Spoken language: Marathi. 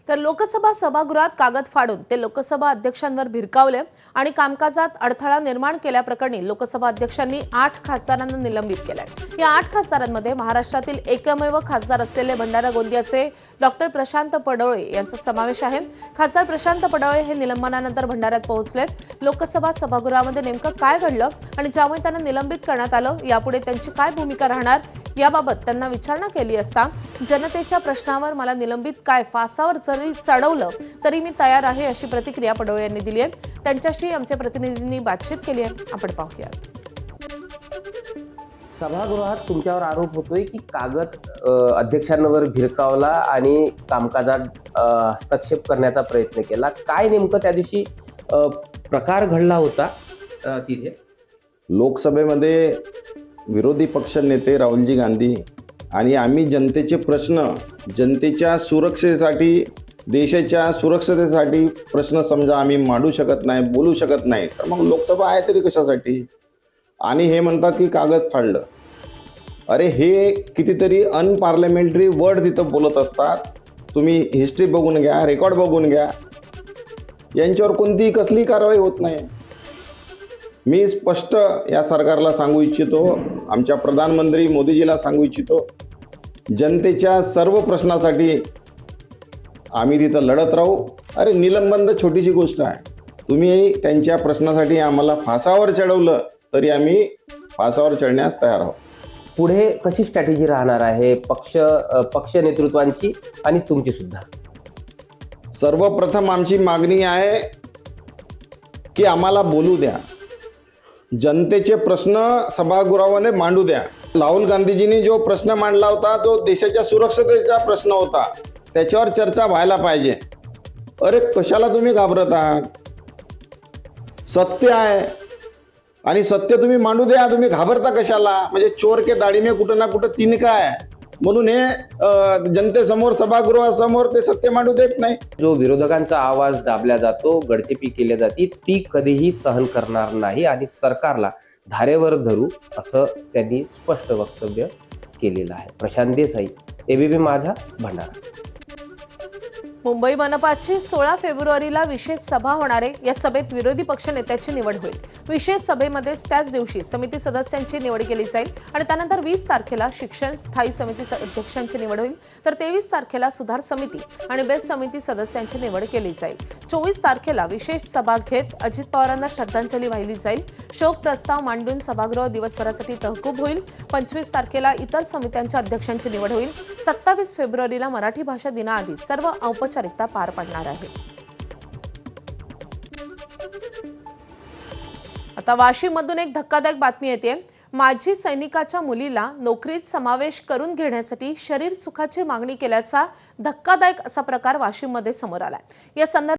तर लोकसभा सभागृहात कागद फाडून ते लोकसभा अध्यक्षांवर भिरकावले आणि कामकाजात अडथळा निर्माण केल्याप्रकरणी लोकसभा अध्यक्षांनी 8 खासदारांना निलंबित केलंय। या 8 खासदारांमध्ये महाराष्ट्रातील एकमेव खासदार असलेले भंडारा गोंदियाचे डॉक्टर प्रशांत पडोळे यांचा समावेश आहे। खासदार प्रशांत पडोळे हे निलंबनानंतर भंडाऱ्यात पोहोचलेत। लोकसभा सभागृहामध्ये नेमकं काय घडलं आणि ज्यामुळे त्यांना निलंबित करण्यात आलं, यापुढे त्यांची काय भूमिका राहणार याबाबत त्यांना विचारणा केली असता जनतेच्या प्रश्नावर मला निलंबित काय, फासावर जरी चढवलं तरी मी तयार आहे, अशी प्रतिक्रिया पडोळे यांनी दिली आहे। त्यांच्याशी आमच्या प्रतिनिधींनी बातचीत केली आहे, आपण पाहूया। सभागृहात तुमच्यावर आरोप होतोय की कागद अध्यक्षांवर भिरकावला आणि कामकाजात हस्तक्षेप करण्याचा प्रयत्न केला। काय नेमकं त्या दिवशी प्रकार घडला होता तिथे? लोकसभेमध्ये विरोधी पक्ष नेते राहुलजी गांधी आणि आम्ही जनतेचे प्रश्न, जनतेच्या सुरक्षेसाठी, देशाच्या सुरक्षतेसाठी प्रश्न समजा आम्ही मांडू शकत नाही, बोलू शकत नाही, तर मग लोकसभा आहे तरी कशासाठी? आणि हे म्हणतात की कागद फाडलं। अरे हे कितीतरी अनपार्लमेंटरी वर्ड तिथं बोलत असतात। तुम्ही हिस्ट्री बघून घ्या, रेकॉर्ड बघून घ्या, यांच्यावर कोणतीही कसली कारवाई होत नाही। मी स्पष्ट या सरकारला सांगू इच्छितो, आमच्या प्रधानमंत्री मोदीजीला सांगू इच्छितो, जनतेच्या सर्व प्रश्नासाठी आम्ही तिथं लढत राहू। अरे निलंबन तर छोटीशी गोष्ट आहे। तुम्ही त्यांच्या प्रश्नासाठी आम्हाला फासावर चढवलं तरी आम्ही फासावर चढण्यास तयार आहोत। पुढे कशी स्ट्रॅटेजी राहणार आहे पक्ष नेतृत्वांची आणि तुमची सुद्धा? सर्वप्रथम आमची मागणी आहे की आम्हाला बोलू द्या, जनतेचे प्रश्न सभागृहामध्ये मांडू द्या। राहुल गांधीजींनी जो प्रश्न मांडला होता तो देशाच्या सुरक्षतेचा प्रश्न होता, त्याच्यावर चर्चा व्हायला पाहिजे। अरे कशाला तुम्ही घाबरत आहात? सत्य आहे आणि सत्य तुम्ही मांडू द्या, तुम्ही घाबरता कशाला? म्हणजे चोर के दाढी में कुठं ना कुठं तिनका आहे, म्हणून हे जनतेसमोर, सभागृहासमोर ते सत्य मांडू देत नाही। जो विरोधकांचा आवाज दाबला जातो, गडचेपी केली जाते, ती कधीही सहन करणार नाही आणि सरकारला धारेवर धरू, असं त्यांनी स्पष्ट वक्तव्य केलेलं आहे। प्रशांत देसाई, एबीपी माझा, भंडारा। मुंबई मनपाची 16 फेब्रुवारीला विशेष सभा होणार आहे। या सभेत विरोधी पक्ष नेत्याची निवड होईल। विशेष सभेमध्ये त्याच दिवशी समिती सदस्यांची निवड केली जाईल आणि त्यानंतर 20 तारखेला शिक्षण स्थायी समिती अध्यक्षांची निवड होईल, तर 23 तारखेला सुधार समिती आणि बेस्ट समिती सदस्यांची निवड केली जाईल। 24 तारखेला विशेष सभा घेत अजित पवारांना श्रद्धांजली वाहिली जाईल। शोक प्रस्ताव मांडून सभागृह दिवसभरासाठी तहकूब होईल। 25 तारखेला इतर समित्यांच्या अध्यक्षांची निवड होईल। 27 फेब्रुवारीला मराठी भाषा दिनाआधी सर्व औपचारिकता पार पडणार आहे। आता वाशीममधून एक धक्कादायक बातमी येते। माजी सैनिकाच्या मुलीला नोकरीत समावेश करून घेण्यासाठी शरीर सुखाची मागणी केल्याचा धक्कादायक असा प्रकार वाशीममध्ये समोर आलाय। या